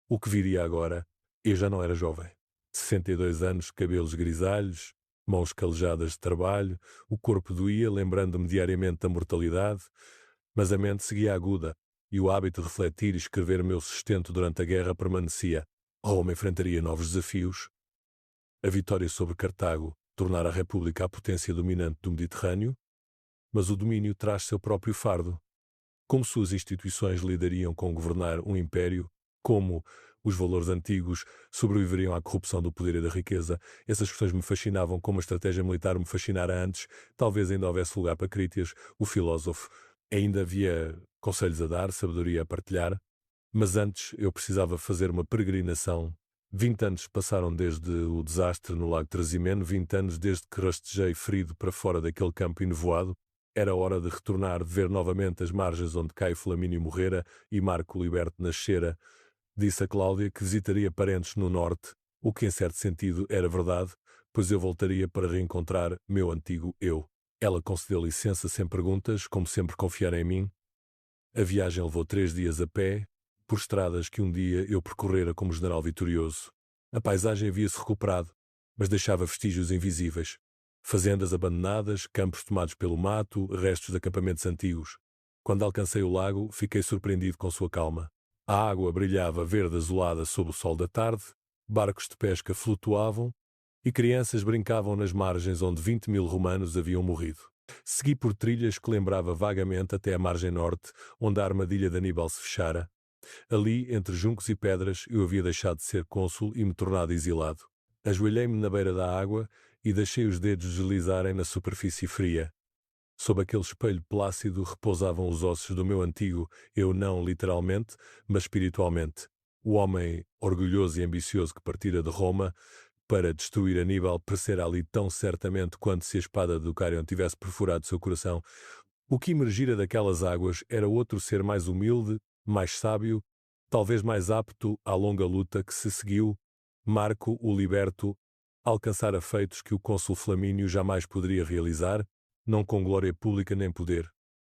o que viria agora? Eu já não era jovem. 62 anos, cabelos grisalhos, mãos calejadas de trabalho, o corpo doía, lembrando-me diariamente da mortalidade, mas a mente seguia aguda, e o hábito de refletir e escrever o meu sustento durante a guerra permanecia. Roma enfrentaria novos desafios. A vitória sobre Cartago tornara a República a potência dominante do Mediterrâneo, mas o domínio traz seu próprio fardo. Como suas instituições lidariam com governar um império, como os valores antigos sobreviveriam à corrupção do poder e da riqueza. Essas questões me fascinavam como a estratégia militar me fascinara antes. Talvez ainda houvesse lugar para Crítias, o filósofo. Ainda havia conselhos a dar, sabedoria a partilhar. Mas antes eu precisava fazer uma peregrinação. 20 anos passaram desde o desastre no Lago Trasimeno, 20 anos desde que rastejei ferido para fora daquele campo enevoado. Era hora de retornar, de ver novamente as margens onde Caio Flamínio morrera e Marco Liberto nascera. Disse a Cláudia que visitaria parentes no norte, o que em certo sentido era verdade, pois eu voltaria para reencontrar meu antigo eu. Ela concedeu licença sem perguntas, como sempre confiara em mim. A viagem levou 3 dias a pé, por estradas que um dia eu percorrera como general vitorioso. A paisagem havia-se recuperado, mas deixava vestígios invisíveis. Fazendas abandonadas, campos tomados pelo mato, restos de acampamentos antigos. Quando alcancei o lago, fiquei surpreendido com sua calma. A água brilhava verde azulada sob o sol da tarde, barcos de pesca flutuavam e crianças brincavam nas margens onde 20.000 romanos haviam morrido. Segui por trilhas que lembrava vagamente até a margem norte, onde a armadilha de Aníbal se fechara. Ali, entre juncos e pedras, eu havia deixado de ser cônsul e me tornado exilado. Ajoelhei-me na beira da água e deixei os dedos deslizarem na superfície fria. Sob aquele espelho plácido repousavam os ossos do meu antigo eu, não literalmente, mas espiritualmente. O homem orgulhoso e ambicioso que partira de Roma para destruir Aníbal perecera ali tão certamente quanto se a espada do Carion tivesse perfurado seu coração. O que emergira daquelas águas era outro ser mais humilde, mais sábio, talvez mais apto à longa luta que se seguiu, Marco o Liberto, alcançara feitos que o cônsul Flamínio jamais poderia realizar, não com glória pública nem poder,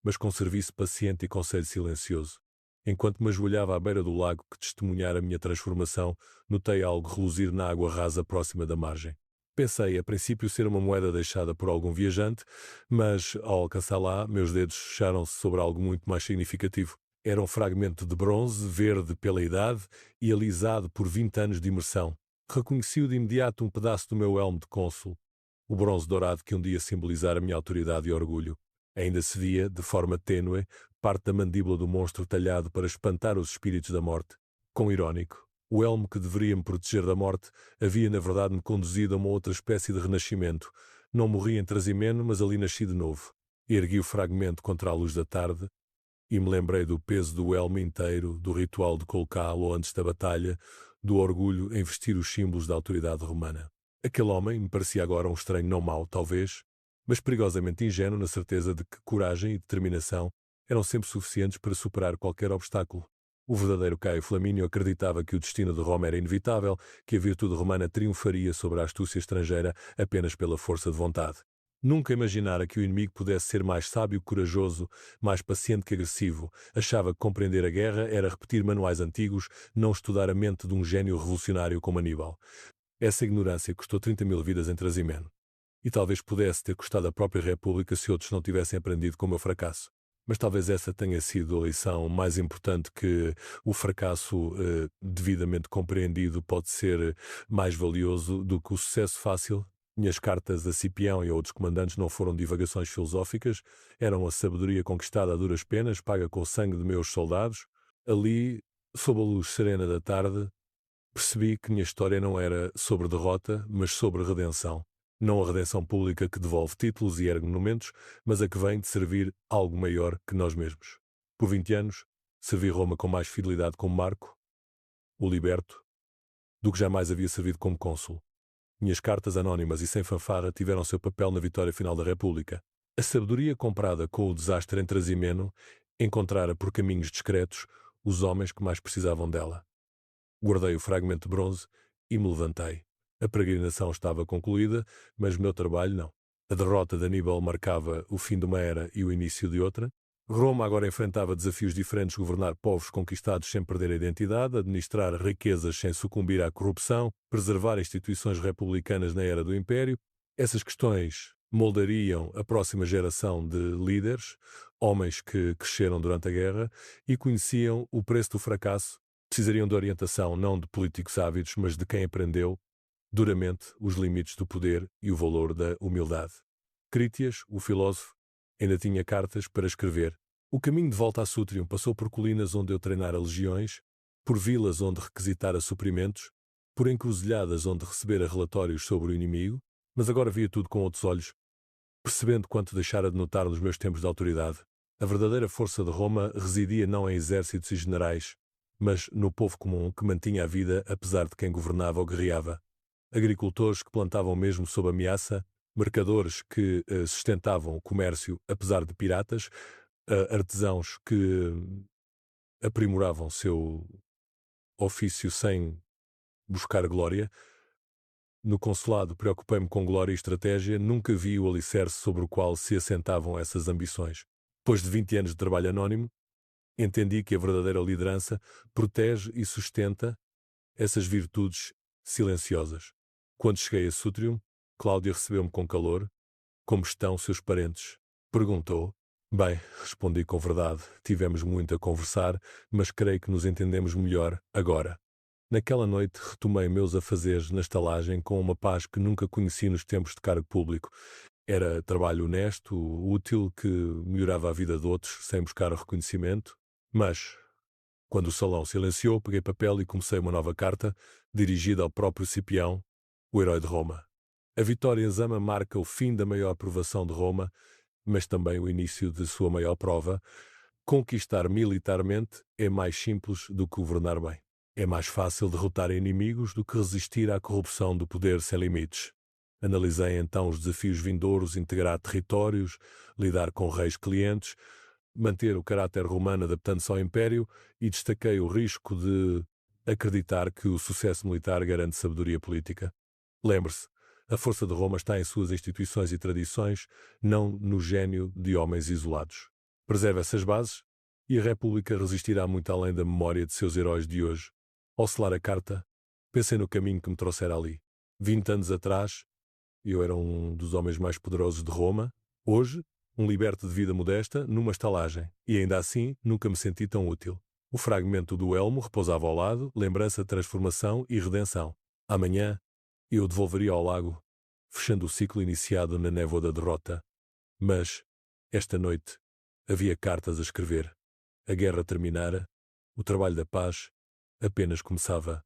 mas com serviço paciente e conselho silencioso. Enquanto me ajoelhava à beira do lago que testemunhara a minha transformação, notei algo reluzir na água rasa próxima da margem. Pensei, a princípio, ser uma moeda deixada por algum viajante, mas, ao alcançar lá, meus dedos fecharam-se sobre algo muito mais significativo. Era um fragmento de bronze, verde pela idade e alisado por 20 anos de imersão. Reconheci de imediato um pedaço do meu elmo de cônsul, o bronze dourado que um dia simbolizara a minha autoridade e orgulho. Ainda se via, de forma tênue, parte da mandíbula do monstro talhado para espantar os espíritos da morte. Quão irónico! O elmo que deveria me proteger da morte havia, na verdade, me conduzido a uma outra espécie de renascimento. Não morri em Trasimeno, mas ali nasci de novo. Ergui o fragmento contra a luz da tarde e me lembrei do peso do elmo inteiro, do ritual de colocá-lo antes da batalha, do orgulho em vestir os símbolos da autoridade romana. Aquele homem me parecia agora um estranho não mau, talvez, mas perigosamente ingênuo na certeza de que coragem e determinação eram sempre suficientes para superar qualquer obstáculo. O verdadeiro Caio Flamínio acreditava que o destino de Roma era inevitável, que a virtude romana triunfaria sobre a astúcia estrangeira apenas pela força de vontade. Nunca imaginara que o inimigo pudesse ser mais sábio que corajoso, mais paciente que agressivo. Achava que compreender a guerra era repetir manuais antigos, não estudar a mente de um gênio revolucionário como Aníbal. Essa ignorância custou 30.000 vidas em Trasimeno. E talvez pudesse ter custado a própria República se outros não tivessem aprendido com o meu fracasso. Mas talvez essa tenha sido a lição mais importante, que o fracasso devidamente compreendido pode ser mais valioso do que o sucesso fácil. Minhas cartas a Cipião e a outros comandantes não foram divagações filosóficas, eram a sabedoria conquistada a duras penas, paga com o sangue de meus soldados. Ali, sob a luz serena da tarde, percebi que minha história não era sobre derrota, mas sobre redenção. Não a redenção pública que devolve títulos e ergue monumentos, mas a que vem de servir algo maior que nós mesmos. Por 20 anos, servi Roma com mais fidelidade como Marco, o Liberto, do que jamais havia servido como cônsul. Minhas cartas anónimas e sem fanfarra tiveram seu papel na vitória final da República. A sabedoria comprada com o desastre em Trasimeno encontrara por caminhos discretos os homens que mais precisavam dela. Guardei o fragmento de bronze e me levantei. A peregrinação estava concluída, mas o meu trabalho não. A derrota de Aníbal marcava o fim de uma era e o início de outra. Roma agora enfrentava desafios diferentes: governar povos conquistados sem perder a identidade, administrar riquezas sem sucumbir à corrupção, preservar instituições republicanas na era do Império. Essas questões moldariam a próxima geração de líderes, homens que cresceram durante a guerra e conheciam o preço do fracasso Precisariam de orientação não de políticos ávidos, mas de quem aprendeu duramente os limites do poder e o valor da humildade. Critias, o filósofo, ainda tinha cartas para escrever. O caminho de volta a Sútrium passou por colinas onde eu treinara legiões, por vilas onde requisitara suprimentos, por encruzilhadas onde recebera relatórios sobre o inimigo, mas agora via tudo com outros olhos, percebendo quanto deixara de notar nos meus tempos de autoridade. A verdadeira força de Roma residia não em exércitos e generais, mas no povo comum que mantinha a vida apesar de quem governava ou guerreava. Agricultores que plantavam mesmo sob ameaça, mercadores que sustentavam o comércio apesar de piratas, artesãos que aprimoravam seu ofício sem buscar glória. No consulado preocupei-me com glória e estratégia, nunca vi o alicerce sobre o qual se assentavam essas ambições. Depois de 20 anos de trabalho anónimo, entendi que a verdadeira liderança protege e sustenta essas virtudes silenciosas. Quando cheguei a Sútrium, Cláudia recebeu-me com calor. Como estão seus parentes? Perguntou. Bem, respondi com verdade. Tivemos muito a conversar, mas creio que nos entendemos melhor agora. Naquela noite retomei meus afazeres na estalagem com uma paz que nunca conheci nos tempos de cargo público. Era trabalho honesto, útil, que melhorava a vida de outros sem buscar o reconhecimento. Mas, quando o salão silenciou, peguei papel e comecei uma nova carta, dirigida ao próprio Cipião, o herói de Roma. A vitória em Zama marca o fim da maior provação de Roma, mas também o início de sua maior prova. Conquistar militarmente é mais simples do que governar bem. É mais fácil derrotar inimigos do que resistir à corrupção do poder sem limites. Analisei então os desafios vindouros, integrar territórios, lidar com reis clientes, manter o caráter romano adaptando-se ao império e destaquei o risco de acreditar que o sucesso militar garante sabedoria política. Lembre-se, a força de Roma está em suas instituições e tradições, não no gênio de homens isolados. Preserve essas bases e a República resistirá muito além da memória de seus heróis de hoje. Ao selar a carta, pensei no caminho que me trouxera ali. 20 anos atrás, eu era um dos homens mais poderosos de Roma. Hoje, um liberto de vida modesta numa estalagem. E ainda assim, nunca me senti tão útil. O fragmento do elmo repousava ao lado, lembrança de transformação e redenção. Amanhã, eu devolveria ao lago, fechando o ciclo iniciado na névoa da derrota. Mas, esta noite, havia cartas a escrever. A guerra terminara, o trabalho da paz apenas começava.